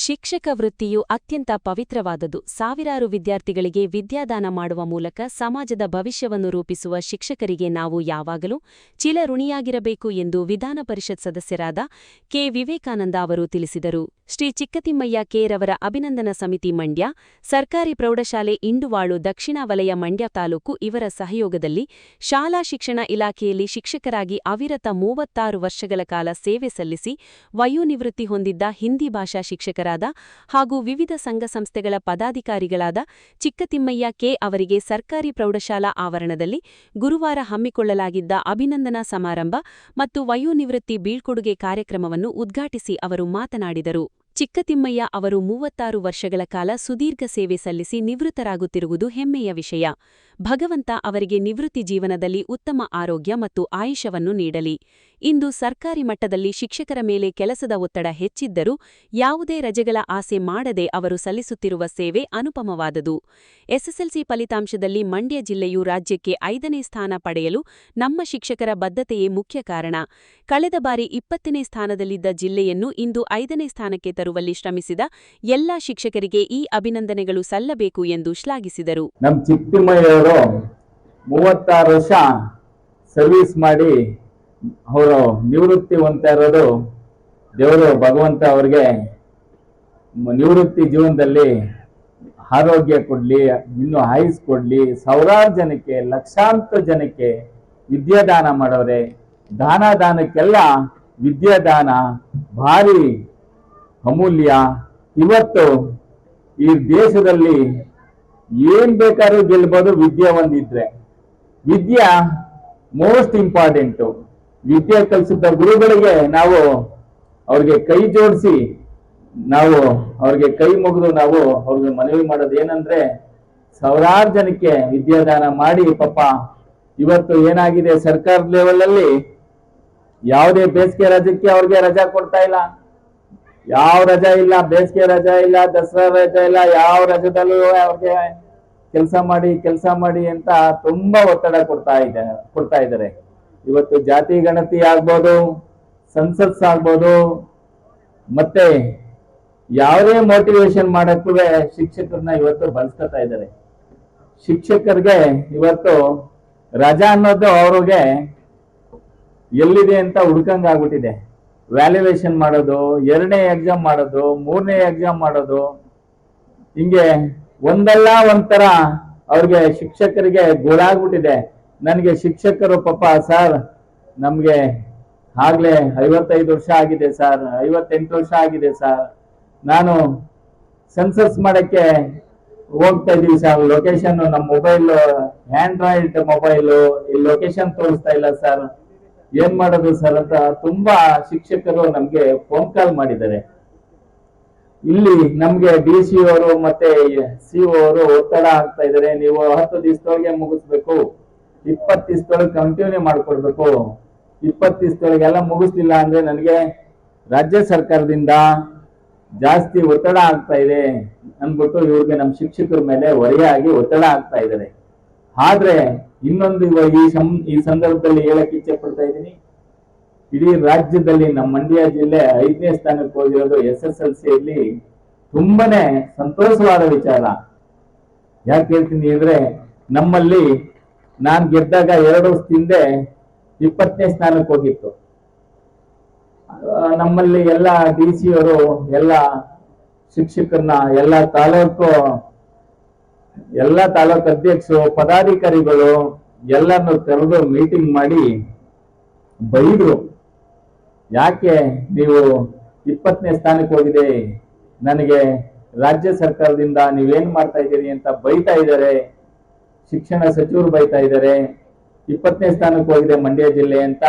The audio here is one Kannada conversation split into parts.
ಶಿಕ್ಷಕ ವೃತ್ತಿಯು ಅತ್ಯಂತ ಪವಿತ್ರವಾದುದು. ಸಾವಿರಾರು ವಿದ್ಯಾರ್ಥಿಗಳಿಗೆ ವಿದ್ಯಾದಾನ ಮಾಡುವ ಮೂಲಕ ಸಮಾಜದ ಭವಿಷ್ಯವನ್ನು ರೂಪಿಸುವ ಶಿಕ್ಷಕರಿಗೆ ನಾವು ಯಾವಾಗಲೂ ಚಿರಋಣಿಯಾಗಿರಬೇಕು ಎಂದು ವಿಧಾನ ಪರಿಷತ್ ಸದಸ್ಯರಾದ ಕೆ. ವಿವೇಕಾನಂದ ಅವರು ತಿಳಿಸಿದರು. ಶ್ರೀ ಚಿಕ್ಕತಿಮ್ಮಯ್ಯ ಕೆರವರ ಅಭಿನಂದನಾ ಸಮಿತಿ ಮಂಡ್ಯ, ಸರ್ಕಾರಿ ಪ್ರೌಢಶಾಲೆ ಇಂಡುವಾಳು ದಕ್ಷಿಣ ವಲಯ ಮಂಡ್ಯ ತಾಲೂಕು ಇವರ ಸಹಯೋಗದಲ್ಲಿ ಶಾಲಾ ಶಿಕ್ಷಣ ಇಲಾಖೆಯಲ್ಲಿ ಶಿಕ್ಷಕರಾಗಿ ಅವಿರತ 36 ವರ್ಷಗಳ ಕಾಲ ಸೇವೆ ಸಲ್ಲಿಸಿ ವಯೋನಿವೃತ್ತಿ ಹೊಂದಿದ್ದ ಹಿಂದಿ ಭಾಷಾ ಶಿಕ್ಷಕರಾದ ಹಾಗೂ ವಿವಿಧ ಸಂಘ ಸಂಸ್ಥೆಗಳ ಪದಾಧಿಕಾರಿಗಳಾದ ಚಿಕ್ಕತಿಮ್ಮಯ್ಯ ಕೆ ಅವರಿಗೆ ಸರ್ಕಾರಿ ಪ್ರೌಢಶಾಲಾ ಆವರಣದಲ್ಲಿ ಗುರುವಾರ ಹಮ್ಮಿಕೊಳ್ಳಲಾಗಿದ್ದ ಅಭಿನಂದನಾ ಸಮಾರಂಭ ಮತ್ತು ವಯೋನಿವೃತ್ತಿ ಬೀಳ್ಕೊಡುಗೆ ಕಾರ್ಯಕ್ರಮವನ್ನು ಉದ್ಘಾಟಿಸಿ ಅವರು ಮಾತನಾಡಿದರು. ಚಿಕ್ಕತಿಮ್ಮಯ್ಯ ಅವರು 36 ವರ್ಷಗಳ ಕಾಲ ಸುದೀರ್ಘ ಸೇವೆ ಸಲ್ಲಿಸಿ ನಿವೃತ್ತರಾಗುತ್ತಿರುವುದು ಹೆಮ್ಮೆಯ ವಿಷಯ. ಭಗವಂತ ಅವರಿಗೆ ನಿವೃತ್ತಿ ಜೀವನದಲ್ಲಿ ಉತ್ತಮ ಆರೋಗ್ಯ ಮತ್ತು ಆಯುಷ್ಯವನ್ನು ನೀಡಲಿ. ಇಂದು ಸರ್ಕಾರಿ ಮಟ್ಟದಲ್ಲಿ ಶಿಕ್ಷಕರ ಮೇಲೆ ಕೆಲಸದ ಒತ್ತಡ ಹೆಚ್ಚಿದ್ದರೂ ಯಾವುದೇ ರಜೆಗಳ ಆಸೆ ಮಾಡದೆ ಅವರು ಸಲ್ಲಿಸುತ್ತಿರುವ ಸೇವೆ ಅನುಪಮವಾದುದು. ಎಸ್ಎಸ್ಎಲ್ಸಿ ಫಲಿತಾಂಶದಲ್ಲಿ ಮಂಡ್ಯ ಜಿಲ್ಲೆಯು ರಾಜ್ಯಕ್ಕೆ 5ನೇ ಸ್ಥಾನ ಪಡೆಯಲು ನಮ್ಮ ಶಿಕ್ಷಕರ ಬದ್ಧತೆಯೇ ಮುಖ್ಯ ಕಾರಣ. ಕಳೆದ ಬಾರಿ 20ನೇ ಸ್ಥಾನದಲ್ಲಿದ್ದ ಜಿಲ್ಲೆಯನ್ನು ಇಂದು 5ನೇ ಸ್ಥಾನಕ್ಕೆ ತರುವಲ್ಲಿ ಶ್ರಮಿಸಿದ ಎಲ್ಲಾ ಶಿಕ್ಷಕರಿಗೆ ಈ ಅಭಿನಂದನೆಗಳು ಸಲ್ಲಬೇಕು ಎಂದು ಶ್ಲಾಘಿಸಿದರು. ನಮ್ಮ ಚಿಕ್ಕತಿಮ್ಮಯ್ಯವರು 36 ವರ್ಷ ಸರ್ವಿಸ್ ಮಾಡಿ ಅವರು ನಿವೃತ್ತಿ ಹೊಂದ್ತಾ ಇರೋದು ದೇವರು ಭಗವಂತ ಅವರಿಗೆ ನಿವೃತ್ತಿ ಜೀವನದಲ್ಲಿ ಆರೋಗ್ಯ ಕೊಡ್ಲಿ, ಇನ್ನು ಆಯುಸ್ ಕೊಡ್ಲಿ. ಸಾವಿರಾರು ಜನಕ್ಕೆ, ಲಕ್ಷಾಂತರ ಜನಕ್ಕೆ ವಿದ್ಯಾದಾನ ಮಾಡೋರೆ. ದಾನಕ್ಕೆಲ್ಲ ವಿದ್ಯಾದಾನ ಭಾರಿ ಅಮೂಲ್ಯ. ಇವತ್ತು ಈ ದೇಶದಲ್ಲಿ ಏನ್ ಬೇಕಾದ್ರೂ ಗೆಲ್ಬೋದು ವಿದ್ಯೆ ಒಂದಿದ್ರೆ. ವಿದ್ಯೆ ಮೋಸ್ಟ್ ಇಂಪಾರ್ಟೆಂಟು. ವಿದ್ಯೆ ಕಲಿಸಿದ ಗುರುಗಳಿಗೆ ನಾವು ಅವ್ರಿಗೆ ಕೈ ಜೋಡಿಸಿ ನಾವು ಅವ್ರಿಗೆ ಕೈ ಮುಗಿದು ನಾವು ಅವ್ರಿಗೆ ಮನವಿ ಮಾಡೋದು ಏನಂದ್ರೆ, ಸಾವಿರಾರು ಜನಕ್ಕೆ ವಿದ್ಯಾದಾನ ಮಾಡಿ ಪಾಪ ಇವತ್ತು ಏನಾಗಿದೆ, ಸರ್ಕಾರದ ಲೆವೆಲ್ ಅಲ್ಲಿ ಯಾವುದೇ ಬೇಸಿಗೆ ರಜಕ್ಕೆ ಅವ್ರಿಗೆ ರಜಾ ಕೊಡ್ತಾ ಇಲ್ಲ. ಯಾವ ರಜಾ ಇಲ್ಲ, ಬೇಸಿಗೆ ರಜಾ ಇಲ್ಲ, ದಸರಾ ರಜಾ ಇಲ್ಲ. ಯಾವ ರಜದಲ್ಲೂ ಅವ್ರಿಗೆ ಕೆಲಸ ಮಾಡಿ ಅಂತ ತುಂಬಾ ಒತ್ತಡ ಕೊಡ್ತಾ ಇದ್ದಾರೆ. ಇವತ್ತು ಜಾತಿ ಗಣತಿ ಆಗ್ಬೋದು, ಸೆನ್ಸಸ್ ಆಗ್ಬೋದು, ಮತ್ತೆ ಯಾವುದೇ ಮೋಟಿವೇಶನ್ ಮಾಡಕ್ಕೂ ಶಿಕ್ಷಕರನ್ನ ಇವತ್ತು ಬಳಸ್ಕೊತಾ ಇದ್ದಾರೆ. ಶಿಕ್ಷಕರಿಗೆ ಇವತ್ತು ರಜಾ ಅನ್ನೋದು ಅವ್ರಿಗೆ ಎಲ್ಲಿದೆ ಅಂತ ಹುಡ್ಕಂಗಾಗ್ಬಿಟ್ಟಿದೆ. ವ್ಯಾಲ್ಯುವೇಷನ್ ಮಾಡೋದು, 2ನೇ ಎಕ್ಸಾಮ್ ಮಾಡೋದು, 3ನೇ ಎಕ್ಸಾಮ್ ಮಾಡೋದು, ಹಿಂಗೆ ಒಂದಲ್ಲ ಒಂಥರ ಅವ್ರಿಗೆ ಶಿಕ್ಷಕರಿಗೆ ಗೋಳಾಗ್ಬಿಟ್ಟಿದೆ. ನನಗೆ ಶಿಕ್ಷಕರು ಪಾಪ ಸರ್ ನಮ್ಗೆ ಆಗ್ಲೇ 55 ವರ್ಷ ಆಗಿದೆ ಸರ್, 58 ವರ್ಷ ಆಗಿದೆ ಸರ್, ನಾನು ಸೆನ್ಸಸ್ ಮಾಡಕ್ಕೆ ಹೋಗ್ತಾ ಇದೀವಿ ಸರ್, ಲೊಕೇಶನ್ ನಮ್ಮ ಮೊಬೈಲ್ ಆಂಡ್ರಾಯ್ಡ್ ಮೊಬೈಲು ಈ ಲೊಕೇಶನ್ ತೋರಿಸ್ತಾ ಇಲ್ಲ ಸರ್, ಏನ್ ಮಾಡೋದು ಸರ್ ಅಂತ ತುಂಬಾ ಶಿಕ್ಷಕರು ನಮ್ಗೆ ಫೋನ್ ಕಾಲ್ ಮಾಡಿದ್ದಾರೆ. ಇಲ್ಲಿ ನಮ್ಗೆ DC ಅವರು ಮತ್ತೆ CO ಅವರು ಒತ್ತಡ ಆಗ್ತಾ ಇದ್ದಾರೆ. ನೀವು 10 ದಿವಸದೊಳಗೆ ಮುಗಿಸ್ಬೇಕು, 20 ದಿವಸದೊಳಗೆ ಕಂಟಿನ್ಯೂ ಮಾಡ್ಕೊಡ್ಬೇಕು, 20 ದಿವಸದೊಳಗೆಲ್ಲ ಮುಗಿಸ್ಲಿಲ್ಲ ಅಂದ್ರೆ ನನಗೆ ರಾಜ್ಯ ಸರ್ಕಾರದಿಂದ ಜಾಸ್ತಿ ಒತ್ತಡ ಆಗ್ತಾ ಇದೆ ಅಂದ್ಬಿಟ್ಟು ಇವ್ರಿಗೆ ನಮ್ಮ ಶಿಕ್ಷಕರ ಮೇಲೆ ಹೊರೆಯಾಗಿ ಒತ್ತಡ ಆಗ್ತಾ ಇದ್ದಾರೆ. ಆದ್ರೆ ಇನ್ನೊಂದು ಈ ಸಂದರ್ಭದಲ್ಲಿ ಹೇಳಕ್ ಇಚ್ಛೆ ಪಡ್ತಾ ಇದ್ದೀನಿ, ಇಡೀ ರಾಜ್ಯದಲ್ಲಿ ನಮ್ಮ ಮಂಡ್ಯ ಜಿಲ್ಲೆ 5ನೇ ಸ್ಥಾನಕ್ಕೆ ಹೋಗಿರೋದು SSLCಯಲ್ಲಿ ತುಂಬಾನೇ ಸಂತೋಷವಾದ ವಿಚಾರ. ಯಾಕೆ ಹೇಳ್ತೀನಿ ಅಂದ್ರೆ, ನಮ್ಮಲ್ಲಿ ನಾನ್ ಗೆದ್ದಾಗ 2 ವರ್ಷದಿಂದ 20ನೇ ಸ್ಥಾನಕ್ಕೆ ಹೋಗಿತ್ತು. ನಮ್ಮಲ್ಲಿ ಎಲ್ಲ DC ಅವರು ಎಲ್ಲ ಶಿಕ್ಷಕರನ್ನ ಎಲ್ಲ ತಾಲೂಕು ಅಧ್ಯಕ್ಷರು, ಪದಾಧಿಕಾರಿಗಳು ಎಲ್ಲರನ್ನು ಕರೆದು ಮೀಟಿಂಗ್ ಮಾಡಿ ಬೈದ್ರು. ಯಾಕೆ ನೀವು 20ನೇ ಸ್ಥಾನಕ್ಕೆ ಹೋಗಿದೆ, ನನಗೆ ರಾಜ್ಯ ಸರ್ಕಾರದಿಂದ ನೀವೇನ್ ಮಾಡ್ತಾ ಇದ್ದೀರಿ ಅಂತ ಬೈತಾ ಇದ್ದಾರೆ. ಶಿಕ್ಷಣ ಸಚಿವರು ಬೈತಾ ಇದ್ದಾರೆ. 20ನೇ ಸ್ಥಾನಕ್ಕೆ ಹೋಗಿದೆ ಮಂಡ್ಯ ಜಿಲ್ಲೆ ಅಂತ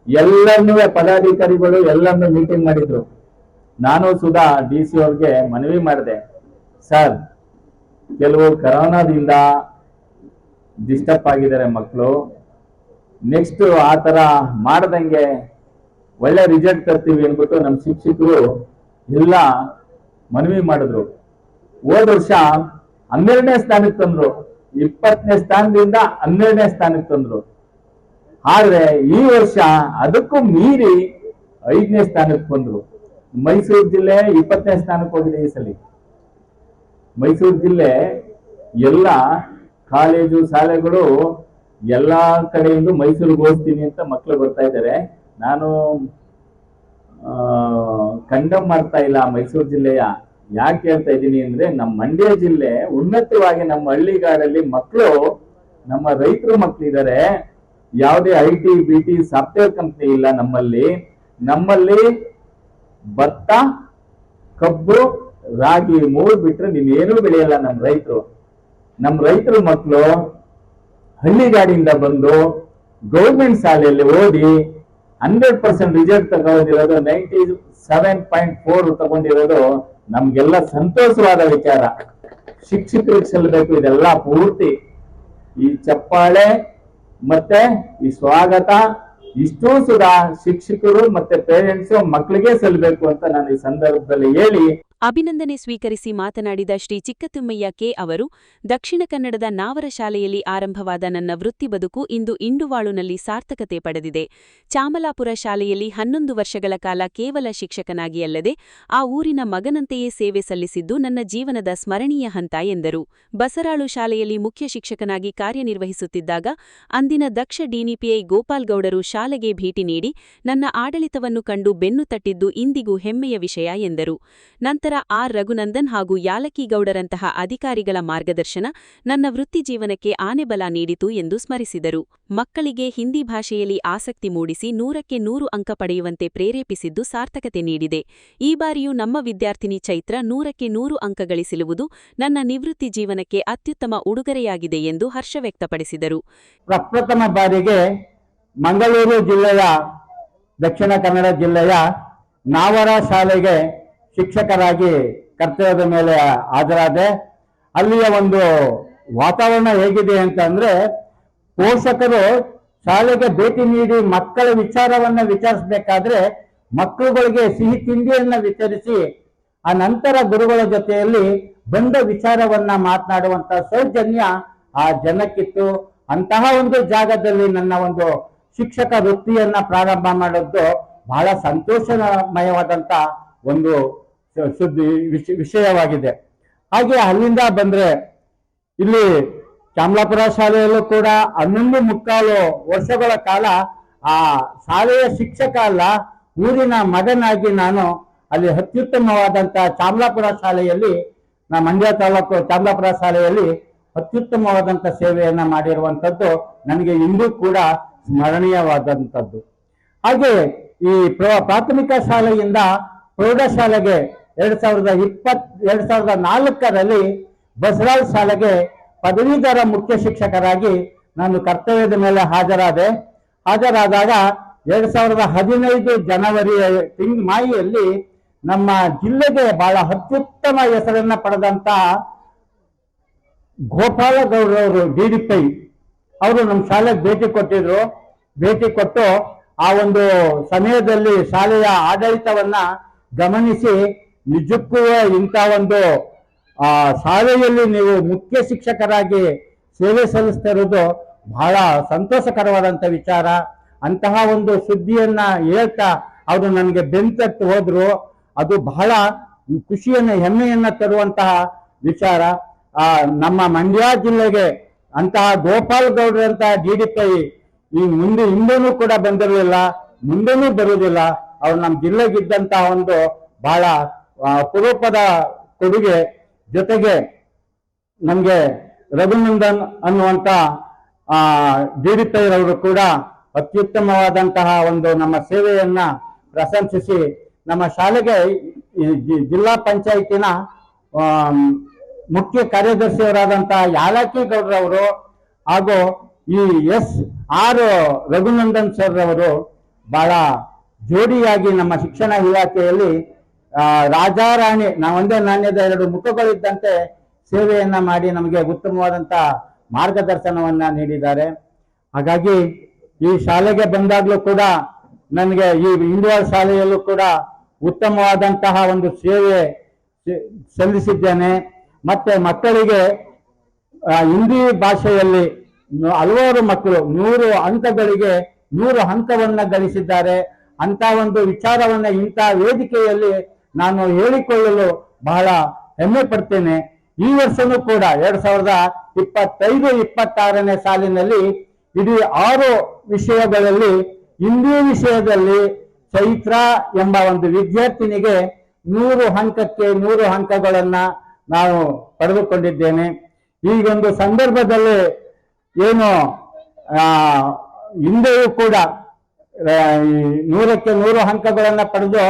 ಎಲ್ಲರನ್ನೂ ಪದಾಧಿಕಾರಿಗಳು ಎಲ್ಲರನ್ನೂ ಮೀಟಿಂಗ್ ಮಾಡಿದ್ರು. ನಾನು ಸುಧಾ DC ಅವ್ರಿಗೆ ಮನವಿ ಮಾಡಿದೆ, ಸರ್ ಕೆಲವು ಕರೋನಾದಿಂದ ಡಿಸ್ಟರ್ಬ್ ಆಗಿದ್ದಾರೆ ಮಕ್ಕಳು, ನೆಕ್ಸ್ಟ್ ಆ ತರ ಮಾಡದಂಗೆ ಒಳ್ಳೆ ರಿಸಲ್ಟ್ ತರ್ತೀವಿ ಅಂದ್ಬಿಟ್ಟು ನಮ್ಮ ಶಿಕ್ಷಕರು ಎಲ್ಲ ಮನವಿ ಮಾಡಿದ್ರು. ಹೋದ ವರ್ಷ 12ನೇ ಸ್ಥಾನಕ್ಕೆ ತಂದ್ರು, 20ನೇ ಸ್ಥಾನದಿಂದ 12ನೇ ಸ್ಥಾನಕ್ಕೆ ತಂದ್ರು. ಆದ್ರೆ ಈ ವರ್ಷ ಅದಕ್ಕೂ ಮೀರಿ 5ನೇ ಸ್ಥಾನಕ್ಕೆ ಬಂದ್ರು. ಮೈಸೂರು ಜಿಲ್ಲೆ 20ನೇ ಸ್ಥಾನಕ್ಕೆ ಹೋಗಿದೆ ಈ ಸಲ. ಮೈಸೂರು ಜಿಲ್ಲೆ ಎಲ್ಲ ಕಾಲೇಜು ಶಾಲೆಗಳು ಎಲ್ಲಾ ಕಡೆಯಿಂದ ಮೈಸೂರಿಗೆ ಹೋಗ್ತೀನಿ ಅಂತ ಮಕ್ಕಳು ಬರ್ತಾ ಇದ್ದಾರೆ. ನಾನು ಕಂಡಮ್ ಮಾಡ್ತಾ ಇಲ್ಲ ಮೈಸೂರು ಜಿಲ್ಲೆಯ. ಯಾಕೆ ಹೇಳ್ತಾ ಇದ್ದೀನಿ ಅಂದ್ರೆ, ನಮ್ಮ ಮಂಡ್ಯ ಜಿಲ್ಲೆ ಉನ್ನತವಾಗಿ ನಮ್ಮ ಹಳ್ಳಿಗಾಡಲ್ಲಿ ಮಕ್ಕಳು, ನಮ್ಮ ರೈತರು ಮಕ್ಕಳಿದ್ದಾರೆ. ಯಾವುದೇ IT BT ಸಾಫ್ಟ್ವೇರ್ ಕಂಪ್ನಿ ಇಲ್ಲ ನಮ್ಮಲ್ಲಿ. ಭತ್ತ, ಕಬ್ಬು, ರಾಗಿ 3 ಬಿಟ್ರೆ ನೀವೇನು ಬೆಳೆಯಲ್ಲ ನಮ್ಮ ರೈತರು ಮಕ್ಕಳು ಹಳ್ಳಿಗಾಡಿಂದ ಬಂದು ಗೌರ್ಮೆಂಟ್ ಶಾಲೆಯಲ್ಲಿ ಓದಿ 100% ರಿಸಲ್ಟ್ ತಗೊಂಡಿರೋದು, 97.4 ತಗೊಂಡಿರೋದು ನಮ್ಗೆಲ್ಲ ಸಂತೋಷವಾದ ವಿಚಾರ. ಶಿಕ್ಷಕರಿಗೆ ಸಲ್ಲಬೇಕು ಇದೆಲ್ಲ ಪೂರ್ತಿ. ಈ ಚಪ್ಪಾಳೆ ಮತ್ತೆ ಈ ಸ್ವಾಗತ ಇಷ್ಟೂ ಸುಧಾ ಶಿಕ್ಷಕರು ಮತ್ತೆ ಪೇರೆಂಟ್ಸ್ ಮಕ್ಕಳಿಗೆ ಸಲ್ಲಬೇಕು ಅಂತ ನಾನು ಈ ಸಂದರ್ಭದಲ್ಲಿ ಹೇಳಿ ಅಭಿನಂದನೆ ಸ್ವೀಕರಿಸಿ ಮಾತನಾಡಿದ ಶ್ರೀ ಚಿಕ್ಕತಿಮ್ಮಯ್ಯ ಕೆ ಅವರು, ದಕ್ಷಿಣ ಕನ್ನಡದ ನಾವರ ಶಾಲೆಯಲ್ಲಿ ಆರಂಭವಾದ ನನ್ನ ವೃತ್ತಿ ಬದುಕು ಇಂದು ಇಂಡುವಾಳುನಲ್ಲಿ ಸಾರ್ಥಕತೆ ಪಡೆದಿದೆ. ಚಾಮಲಾಪುರ ಶಾಲೆಯಲ್ಲಿ 11 ವರ್ಷಗಳ ಕಾಲ ಕೇವಲ ಶಿಕ್ಷಕನಾಗಿ ಅಲ್ಲದೆ ಆ ಊರಿನ ಮಗನಂತೆಯೇ ಸೇವೆ ಸಲ್ಲಿಸಿದ್ದು ನನ್ನ ಜೀವನದ ಸ್ಮರಣೀಯ ಹಂತ ಎಂದರು. ಬಸರಾಳು ಶಾಲೆಯಲ್ಲಿ ಮುಖ್ಯ ಶಿಕ್ಷಕನಾಗಿ ಕಾರ್ಯನಿರ್ವಹಿಸುತ್ತಿದ್ದಾಗ ಅಂದಿನ ದಕ್ಷ ಡಿನಿಪಿಐ ಗೋಪಾಲ್ ಗೌಡರು ಶಾಲೆಗೆ ಭೇಟಿ ನೀಡಿ ನನ್ನ ಆಡಳಿತವನ್ನು ಕಂಡು ಬೆನ್ನು ತಟ್ಟಿದ್ದು ಇಂದಿಗೂ ಹೆಮ್ಮೆಯ ವಿಷಯ ಎಂದರು. ನಂತರ ಆರ್ ರಘುನಂದನ್ ಹಾಗೂ ಯಾಲಕಿಗೌಡರಂತಹ ಅಧಿಕಾರಿಗಳ ಮಾರ್ಗದರ್ಶನ ನನ್ನ ವೃತ್ತಿ ಜೀವನಕ್ಕೆ ಆನೆಬಲ ನೀಡಿತು ಎಂದು ಸ್ಮರಿಸಿದರು. ಮಕ್ಕಳಿಗೆ ಹಿಂದಿ ಭಾಷೆಯಲ್ಲಿ ಆಸಕ್ತಿ ಮೂಡಿಸಿ 100ಕ್ಕೆ 100 ಅಂಕ ಪಡೆಯುವಂತೆ ಪ್ರೇರೇಪಿಸಿದ್ದು ಸಾರ್ಥಕತೆ ನೀಡಿದೆ. ಈ ಬಾರಿಯೂ ನಮ್ಮ ವಿದ್ಯಾರ್ಥಿನಿ ಚೈತ್ರ 100ಕ್ಕೆ 100 ಅಂಕ ಗಳಿಸಿರುವುದು ನನ್ನ ನಿವೃತ್ತಿ ಜೀವನಕ್ಕೆ ಅತ್ಯುತ್ತಮ ಉಡುಗೊರೆಯಾಗಿದೆ ಎಂದು ಹರ್ಷ ವ್ಯಕ್ತಪಡಿಸಿದರು. ಪ್ರಪ್ರಥಮ ಬಾರಿಗೆ ಮಂಗಳೂರು ಜಿಲ್ಲೆಯ, ದಕ್ಷಿಣ ಕನ್ನಡ ಜಿಲ್ಲೆಯ ನಾವರ ಶಾಲೆಗೆ ಶಿಕ್ಷಕರಾಗಿ ಕರ್ತವ್ಯದ ಮೇಲೆ ಹಾಜರಾದೆ. ಅಲ್ಲಿಯ ಒಂದು ವಾತಾವರಣ ಹೇಗಿದೆ ಅಂತಂದ್ರೆ, ಪೋಷಕರು ಶಾಲೆಗೆ ಭೇಟಿ ನೀಡಿ ಮಕ್ಕಳ ವಿಚಾರವನ್ನ ವಿಚಾರಿಸಬೇಕಾದ್ರೆ ಮಕ್ಕಳುಗಳಿಗೆ ಸಿಹಿ ತಿಂಡಿಯನ್ನ ವಿತರಿಸಿ ಆ ನಂತರ ಗುರುಗಳ ಜೊತೆಯಲ್ಲಿ ಬಂದ ವಿಚಾರವನ್ನ ಮಾತನಾಡುವಂತ ಸೌಜನ್ಯ ಆ ಜನಕ್ಕಿತ್ತು. ಅಂತಹ ಒಂದು ಜಾಗದಲ್ಲಿ ನನ್ನ ಒಂದು ಶಿಕ್ಷಕ ವೃತ್ತಿಯನ್ನ ಪ್ರಾರಂಭ ಮಾಡೋದು ಬಹಳ ಸಂತೋಷಮಯವಾದಂತ ಒಂದು ವಿಷಯವಾಗಿದೆ. ಹಾಗೆ ಅಲ್ಲಿಂದ ಬಂದ್ರೆ ಇಲ್ಲಿ ಚಾಮಲಾಪುರ ಶಾಲೆಯಲ್ಲೂ ಕೂಡ 11 ವರ್ಷಗಳ ಕಾಲ ಆ ಶಾಲೆಯ ಶಿಕ್ಷಕ ಅಲ್ಲ, ಊರಿನ ಮಗನಾಗಿ ನಾನು ಅಲ್ಲಿ ಅತ್ಯುತ್ತಮವಾದಂತ ಚಾಮಲಾಪುರ ಶಾಲೆಯಲ್ಲಿ, ಮಂಡ್ಯ ತಾಲೂಕು ಚಾಮಲಾಪುರ ಶಾಲೆಯಲ್ಲಿ ಅತ್ಯುತ್ತಮವಾದಂತ ಸೇವೆಯನ್ನ ಮಾಡಿರುವಂತದ್ದು ನನಗೆ ಇಂದು ಕೂಡ ಸ್ಮರಣೀಯವಾದಂಥದ್ದು. ಹಾಗೆ ಈ ಪ್ರಾಥಮಿಕ ಶಾಲೆಯಿಂದ ಪ್ರೌಢಶಾಲೆಗೆ 2004ರಲ್ಲಿ ಬಸರಾಳ್ ಶಾಲೆಗೆ ಪದವೀಧರ ಮುಖ್ಯ ಶಿಕ್ಷಕರಾಗಿ ನಾನು ಕರ್ತವ್ಯದ ಮೇಲೆ ಹಾಜರಾದಾಗ 2015 ಜನವರಿ ಮಾಯಿಯಲ್ಲಿ ನಮ್ಮ ಜಿಲ್ಲೆಗೆ ಬಹಳ ಅತ್ಯುತ್ತಮ ಹೆಸರನ್ನ ಪಡೆದಂತ ಗೋಪಾಲಗೌಡರವರು DDPI ಅವರು ನಮ್ಮ ಶಾಲೆಗೆ ಭೇಟಿ ಕೊಟ್ಟು ಆ ಒಂದು ಸಮಯದಲ್ಲಿ ಶಾಲೆಯ ಆಡಳಿತವನ್ನ ಗಮನಿಸಿ, ನಿಜಕ್ಕೂ ಇಂಥ ಒಂದು ಶಾಲೆಯಲ್ಲಿ ನೀವು ಮುಖ್ಯ ಶಿಕ್ಷಕರಾಗಿ ಸೇವೆ ಸಲ್ಲಿಸ್ತಾ ಇರೋದು ಬಹಳ ಸಂತೋಷಕರವಾದಂಥ ವಿಚಾರ. ಅಂತಹ ಒಂದು ಸುದ್ದಿಯನ್ನ ಹೇಳ್ತಾ ಅವರು ನನಗೆ ಬೆಂತಟ್ಟು ಹೋದ್ರು. ಅದು ಬಹಳ ಖುಷಿಯನ್ನ, ಹೆಮ್ಮೆಯನ್ನ ತರುವಂತಹ ವಿಚಾರ. ನಮ್ಮ ಮಂಡ್ಯ ಜಿಲ್ಲೆಗೆ ಅಂತಹ ಗೋಪಾಲ್ ಗೌಡ್ರಂತಹ DDPI ಈ ಹಿಂದೆನೂ ಕೂಡ ಬಂದಿರಲಿಲ್ಲ, ಮುಂದೆನೂ ಬರುವುದಿಲ್ಲ. ಅವ್ರು ನಮ್ಮ ಜಿಲ್ಲೆಗಿದ್ದಂತಹ ಒಂದು ಬಹಳ ಅಪರೂಪದ ಕೊಡುಗೆ. ಜೊತೆಗೆ ನಮ್ಗೆ ರಘುನಂದನ್ ಅನ್ನುವಂತ DDPI ರವರು ಕೂಡ ಅತ್ಯುತ್ತಮವಾದಂತಹ ಒಂದು ನಮ್ಮ ಸೇವೆಯನ್ನ ಪ್ರಶಂಸಿಸಿ ನಮ್ಮ ಶಾಲೆಗೆ ಜಿಲ್ಲಾ ಪಂಚಾಯತಿನ ಮುಖ್ಯ ಕಾರ್ಯದರ್ಶಿಯವರಾದಂತಹ ಯಾಲಕಿಗೌಡರವರು ಹಾಗೂ ಈ SR ರಘುನಂದನ್ ಸರ್ ಅವರು ಬಹಳ ಜೋಡಿಯಾಗಿ ನಮ್ಮ ಶಿಕ್ಷಣ ಇಲಾಖೆಯಲ್ಲಿ ರಾಜಾರಾಣಿ, ಒಂದೇ ನಾಣ್ಯದ 2 ಮುಖಗಳಿದ್ದಂತೆ ಸೇವೆಯನ್ನ ಮಾಡಿ ನಮಗೆ ಉತ್ತಮವಾದಂತ ಮಾರ್ಗದರ್ಶನವನ್ನ ನೀಡಿದ್ದಾರೆ. ಹಾಗಾಗಿ ಈ ಶಾಲೆಗೆ ಬಂದಾಗ್ಲೂ ಕೂಡ ನನಗೆ ಈ ಇಂಡುವಾಳ್ ಶಾಲೆಯಲ್ಲೂ ಕೂಡ ಉತ್ತಮವಾದಂತಹ ಒಂದು ಸೇವೆ ಸಲ್ಲಿಸಿದ್ದೇನೆ. ಮತ್ತೆ ಮಕ್ಕಳಿಗೆ ಹಿಂದಿ ಭಾಷೆಯಲ್ಲಿ ಹಲವಾರು ಮಕ್ಕಳು 100 ಅಂಕಗಳಿಗೆ 100 ಅಂಕವನ್ನ ಗಳಿಸಿದ್ದಾರೆ. ಅಂತ ಒಂದು ವಿಚಾರವನ್ನ ಇಂಥ ವೇದಿಕೆಯಲ್ಲಿ ನಾನು ಹೇಳಿಕೊಳ್ಳಲು ಬಹಳ ಹೆಮ್ಮೆ ಪಡ್ತೇನೆ. ಈ ವರ್ಷನೂ ಕೂಡ 2025-26ನೇ ಸಾಲಿನಲ್ಲಿ ಇಡೀ 6 ವಿಷಯಗಳಲ್ಲಿ ಹಿಂದಿ ವಿಷಯದಲ್ಲಿ ಚೈತ್ರ ಎಂಬ ಒಂದು ವಿದ್ಯಾರ್ಥಿನಿಗೆ 100 ಅಂಕಕ್ಕೆ 100 ಅಂಕಗಳನ್ನ ನಾವು ಪಡೆದುಕೊಂಡಿದ್ದೇನೆ. ಈಗೊಂದು ಸಂದರ್ಭದಲ್ಲಿ ಏನು ಹಿಂದೆಯೂ ಕೂಡ 100ಕ್ಕೆ 100 ಅಂಕಗಳನ್ನ ಪಡೆದು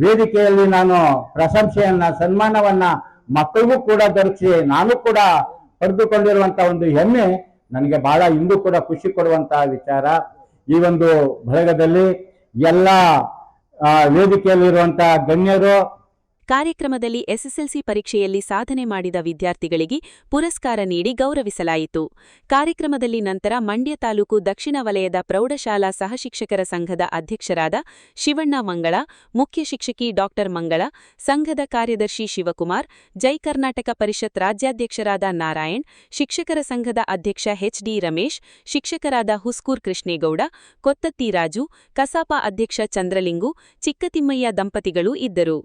ವೇದಿಕೆಯಲ್ಲಿ ನಾನು ಪ್ರಶಂಸೆಯನ್ನ ಸನ್ಮಾನವನ್ನ ಮಕ್ಕಳಿಗೂ ಕೂಡ ದೊರಕಿಸಿ ನಾನು ಕೂಡ ಪಡೆದುಕೊಂಡಿರುವಂತಹ ಒಂದು ಹೆಮ್ಮೆ ನನಗೆ ಬಹಳ ಇಂದು ಕೂಡ ಖುಷಿ ಕೊಡುವಂತಹ ವಿಚಾರ. ಈ ಒಂದು ಬಳಗದಲ್ಲಿ ಎಲ್ಲ ವೇದಿಕೆಯಲ್ಲಿರುವಂತಹ ಗಣ್ಯರು, ಕಾರ್ಯಕ್ರಮದಲ್ಲಿ ಎಸ್ಎಸ್ಎಲ್ಸಿ ಪರೀಕ್ಷೆಯಲ್ಲಿ ಸಾಧನೆ ಮಾಡಿದ ವಿದ್ಯಾರ್ಥಿಗಳಿಗೆ ಪುರಸ್ಕಾರ ನೀಡಿ ಗೌರವಿಸಲಾಯಿತು. ಕಾರ್ಯಕ್ರಮದಲ್ಲಿ ನಂತರ ಮಂಡ್ಯ ತಾಲೂಕು ದಕ್ಷಿಣ ವಲಯದ ಪ್ರೌಢಶಾಲಾ ಸಹಶಿಕ್ಷಕರ ಸಂಘದ ಅಧ್ಯಕ್ಷರಾದ ಶಿವಣ್ಣ ಮಂಗಳ, ಮುಖ್ಯ ಶಿಕ್ಷಕಿ ಡಾ ಮಂಗಳ, ಸಂಘದ ಕಾರ್ಯದರ್ಶಿ ಶಿವಕುಮಾರ್, ಜೈ ಕರ್ನಾಟಕ ಪರಿಷತ್ ರಾಜ್ಯಾಧ್ಯಕ್ಷರಾದ ನಾರಾಯಣ್, ಶಿಕ್ಷಕರ ಸಂಘದ ಅಧ್ಯಕ್ಷ ಎಚ್ಡಿ ರಮೇಶ್, ಶಿಕ್ಷಕರಾದ ಹುಸ್ಕೂರ್ ಕೃಷ್ಣೇಗೌಡ, ಕೊತ್ತತ್ತಿ ರಾಜು, ಕಸಾಪ ಅಧ್ಯಕ್ಷ ಚಂದ್ರಲಿಂಗು, ಚಿಕ್ಕತಿಮ್ಮಯ್ಯ ದಂಪತಿಗಳು ಇದ್ದರು.